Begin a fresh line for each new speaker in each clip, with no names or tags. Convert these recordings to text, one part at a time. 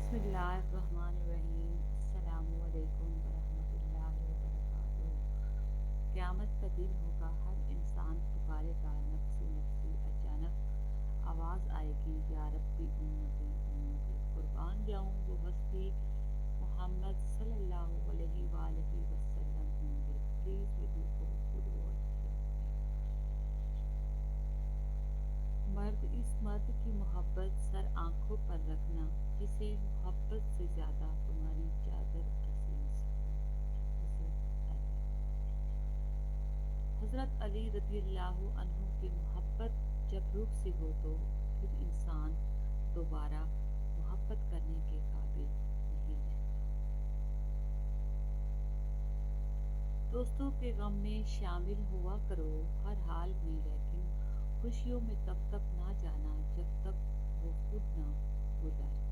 بسم اللہ الرحمن الرحیم السلام علیکم ورحمۃ اللہ وبرکاتہ۔ قیامت کا دن ہوگا، ہر انسان پکارے گا نفسی نفسی، اچانک آواز آئے گی یا ربی امتی امتی، قربان جاؤں وہ ہستی محمد صلی اللہ علیہ وآلہ وسلم ہوں گے۔ پلیز ویڈیو کو خود واچ مرد اس مرد کی محبت سر آنکھوں پر رکھنا جسے محبت سے زیادہ تمہاری چادر عزیز ہو۔ حضرت علی رضی اللہ عنہ کی محبت جب روح سے ہو تو پھر انسان دوبارہ محبت کرنے کے قابل نہیں رہتا۔ دوستوں کے غم میں شامل ہوا کرو ہر حال میں، لیکن خوشیوں میں تب تک نہ جانا جب تک وہ خود نہ بلائے۔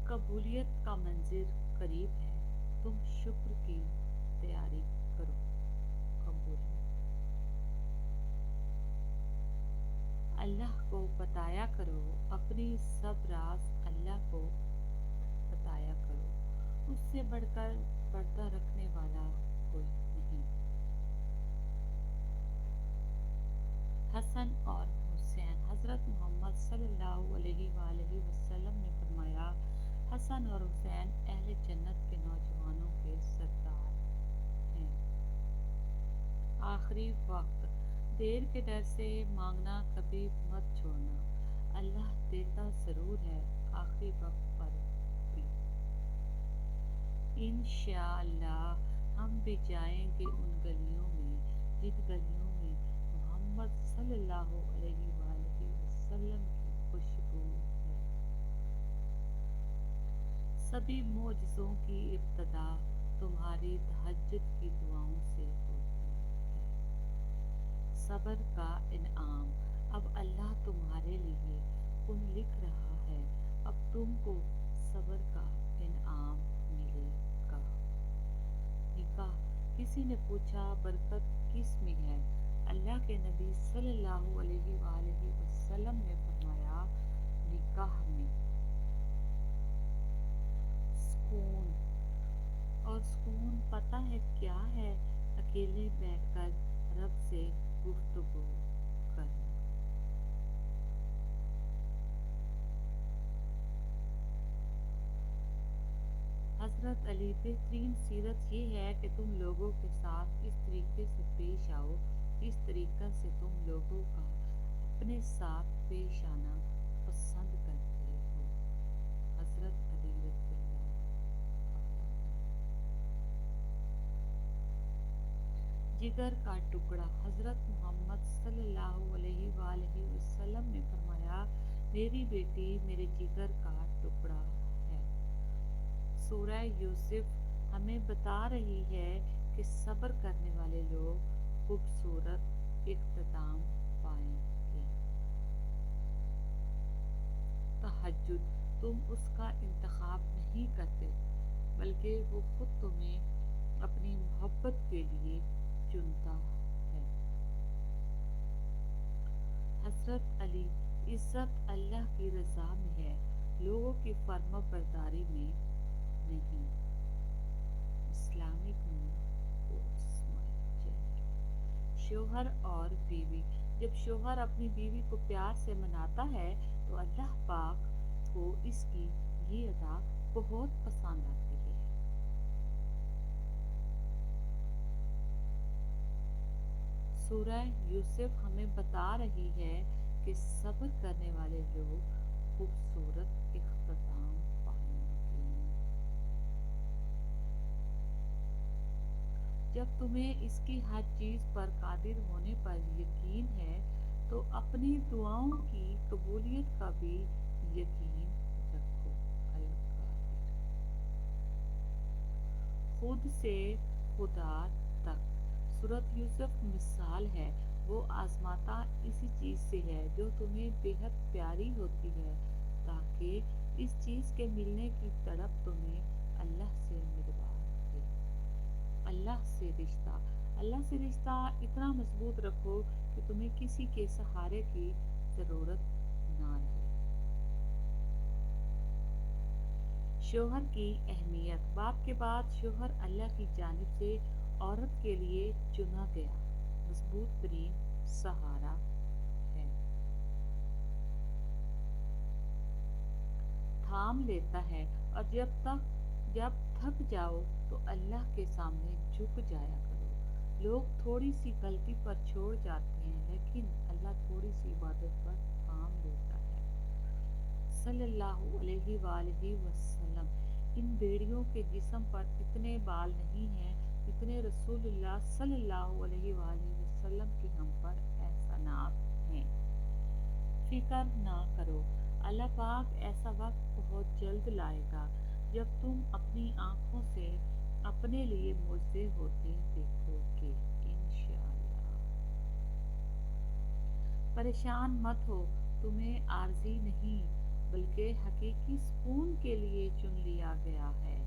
قبولیت کا منظر قریب ہے، تم شکر کی تیاری کرو۔ قبولیت اللہ کو بتایا کرو، اپنی سب راز اللہ کو بتایا کرو، اس سے بڑھ کر پردہ رکھنے والا کوئی نہیں۔ حسن اور حسین، حضرت محمد صلی اللہ علیہ وآلہ وسلم نے فرمایا، حسن اور حسین اہل جنت کے نوجوانوں کے سردار ہیں۔ آخری وقت، دیر کے ڈر سے مانگنا کبھی مت چھوڑنا، اللہ دیتا ضرور ہے آخری وقت پر بھی۔ انشاءاللہ ہم بھی جائیں گے ان گلیوں میں جن گلیوں میں محمد صلی اللہ علیہ وآلہ وسلم کی خوشبو ہے۔ سبھی معجزوں کی ابتدا تمہاری تہجد کی دعاؤں سے ہوتی ہے۔ صبر کا انعام، اب اللہ تمہارے لیے کن لکھ رہا ہے، اب تم کو صبر کا انعام ملے گا۔ نکاح، کسی نے پوچھا برکت کس میں ہے؟ اللہ کے نبی صلی اللہ علیہ وآلہ وسلم نے فرمایا، نکاح میں سکون۔ اور سکون پتہ ہے کیا ہے؟ اکیلے بیٹھ کر رب سے گفتگو کرنا۔ حضرت علی، بہترین سیرت یہ ہے کہ تم لوگوں کے ساتھ اس طریقے سے پیش آؤ جس طریقے سے تم لوگوں کا اپنے ساتھ پیش آنا پسند کرتے ہو۔ حضرت علی رضی اللہ عنہ۔ جگر کا ٹکڑا، حضرت محمد صلی اللہ علیہ وآلہ وسلم نے فرمایا، میری بیٹی میرے جگر کا ٹکڑا ہے۔ سورہ یوسف ہمیں بتا رہی ہے کہ صبر کرنے والے لوگ خوبصورت اختتام پائیں گے۔ تہجد، تم اس کا انتخاب نہیں کرتے بلکہ وہ خود تمہیں اپنی محبت کے لیے چنتا ہے۔ حضرت علی، عزت اللہ کی رضا میں ہے، لوگوں کی فرما برداری میں نہیں۔ Islamic quotes my channel. شوہر اور بیوی، جب شوہر اپنی بیوی کو پیار سے مناتا ہے تو اللہ پاک کو اس کی یہ ادا بہت پسند آتی ہے۔ سورہ یوسف ہمیں بتا رہی ہے کہ صبر کرنے والے لوگ خوبصورت اختتام پائیں گے۔ جب تمہیں اس کی ہر چیز پر قادر ہونے پر یقین ہے تو اپنی دعاؤں کی قبولیت کا بھی یقین رکھو۔ القادر، خود سے خدا تک، سورۃ یوسف مثال ہے، وہ آزماتا اسی چیز سے ہے جو تمہیں بے حد پیاری ہوتی ہے، تاکہ اس چیز کے ملنے کی تڑپ تمہیں اللہ سے ملوا دے۔ اللہ سے رشتہ اتنا مضبوط رکھو کہ تمہیں کسی کے سہارے کی ضرورت نہ رہے۔ شوہر کی اہمیت۔ باپ کے بعد شوہر اللہ کی جانب سے عورت کے لیے چنا گیا مضبوط ترین سہارا ہے۔ تھام لیتا ہے، اور جب تھک جاؤ تو اللہ کے سامنے جھک جایا کرو۔ لوگ تھوڑی سی غلطی پر چھوڑ جاتے ہیں، لیکن اللہ تھوڑی سی عبادت پر تھام لیتا ہے۔ صلی اللہ علیہ وآلہ وسلم۔ ان بیڑیوں کے جسم پر اتنے بال نہیں ہیں جتنے رسول اللہ صلی اللہ علیہ وآلہ وسلم کے ہم پر احسانات ہیں۔ فکر نہ کرو، اللہ پاک ایسا وقت بہت جلد لائے گا جب تم اپنی آنکھوں سے اپنے لیے معجزے ہوتے دیکھو گے، انشاءاللہ۔ پریشان مت ہو، تمہیں عارضی نہیں بلکہ حقیقی سکون کے لیے چن لیا گیا ہے۔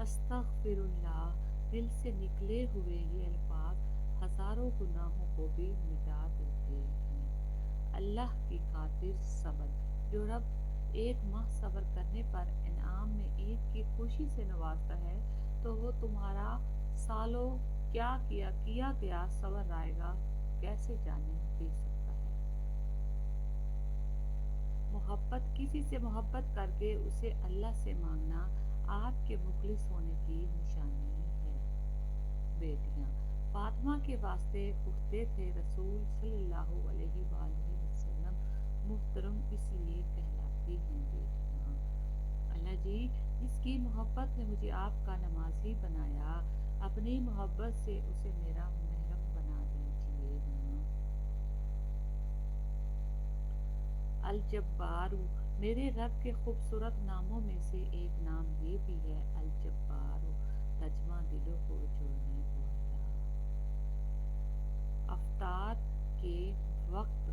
استغفر اللہ۔ دل سے نکلے ہوئے یہ الفاظ ہزاروں گناہوں کو بھی مٹا دیتے ہیں۔ اللہ کی خاطر صبر۔ جو رب ایک ماہ صبر کرنے پر انعام میں عید کی خوشی سے نوازتا ہے تو وہ تمہارا سالوں کیا گیا صبر آئے گا کیسے جانے دے سکتا ہے۔ کسی سے محبت کر کے اسے اللہ سے مانگنا آپ کے مخلص ہونے کی نشانی ہے۔ بیٹیاں فاطمہ کے واسطے اٹھتے تھے رسول صلی اللہ علیہ وآلہ وسلم محترم اس لیے کہلاتی ہیں بیٹیاں۔ اللہ جی، جس کی محبت نے مجھے آپ کا نمازی بنایا، اپنی محبت سے اسے میرا محرم بنا دیجیے نا۔ الجبار۔ میرے رب کے خوبصورت ناموں میں سے ایک نام یہ بھی ہے الجبار، ترجمہ دلوں کو جوڑنے والا۔ افطار کے وقت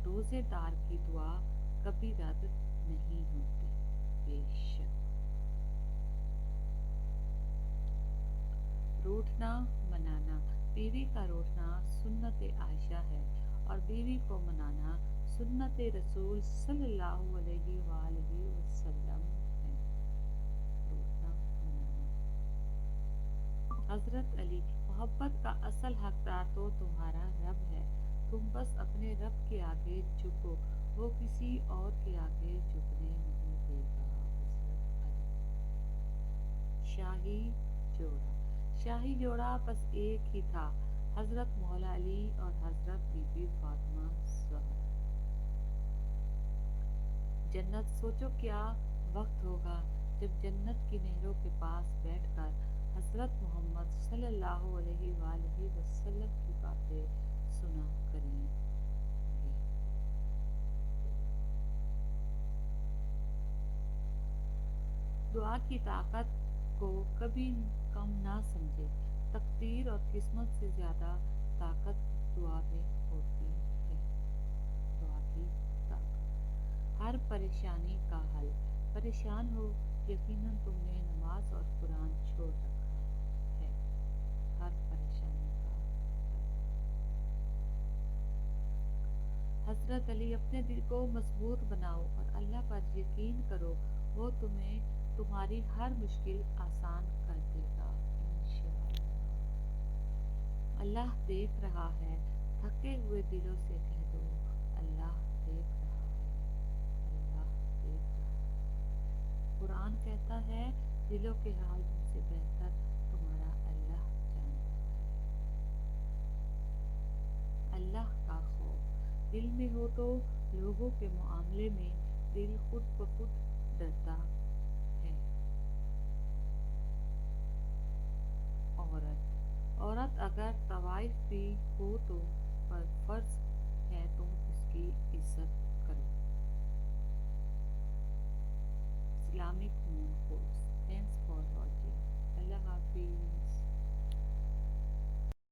روزے دار کی دعا کبھی رد نہیں ہوتی، بے شک۔ روٹھنا منانا۔ بیوی کا روٹھنا سنت عائشہ ہے اور بیوی کو منانا سنت رسول صلی اللہ علیہ وآلہ وسلم ہے۔ روٹھنا منانا۔ حضرت علی۔ محبت کا اصل حقدار تو تمہارا رب ہے، تم بس اپنے رب کے آگے جھکو، وہ کسی اور کے آگے جھکنے نہیں دے گا۔ حضرت علی۔ شاہی جوڑا۔ شاہی جوڑا بس ایک ہی تھا، حضرت مولا علی اور حضرت بی بی فاطمہ زہرا۔ جنت۔ سوچو کیا وقت ہوگا جب جنت کی نہروں کے پاس بیٹھ کر حضرت محمد صلی اللہ علیہ وآلہ وسلم کی باتیں سنا کریں گے۔ دعا کی طاقت کو کبھی کم نہ سمجھے، تقدیر اور قسمت سے زیادہ طاقت دعا میں ہوتی ہے۔ دعا کی طاقت۔ ہر پریشانی کا حل۔ پریشان ہو، یقیناً تم نے نماز اور قرآن چھوڑ رکھا ہے۔ ہر پریشانی کا حل۔ حضرت علی۔ اپنے دل کو مضبوط بناؤ اور اللہ پر یقین کرو، وہ تمہاری ہر مشکل آسان کر دے گا، انشاءاللہ۔ اللہ دیکھ رہا ہے۔ تھکے ہوئے دلوں سے کہہ دو، اللہ دیکھ رہا ہے، اللہ دیکھ رہا ہے۔ قرآن کہتا ہے دلوں کے حال تم سے بہتر تمہارا اللہ جانتا ہے۔ اللہ کا خوف۔ دل میں ہو تو لوگوں کے معاملے میں دل خود بخود ڈرتا ہے۔ عورت اگر طوائف بھی ہو تو پر فرض ہے تم اس کی عزت کرو۔ Islamic moon course. Thanks for watching. اللہ حافظ۔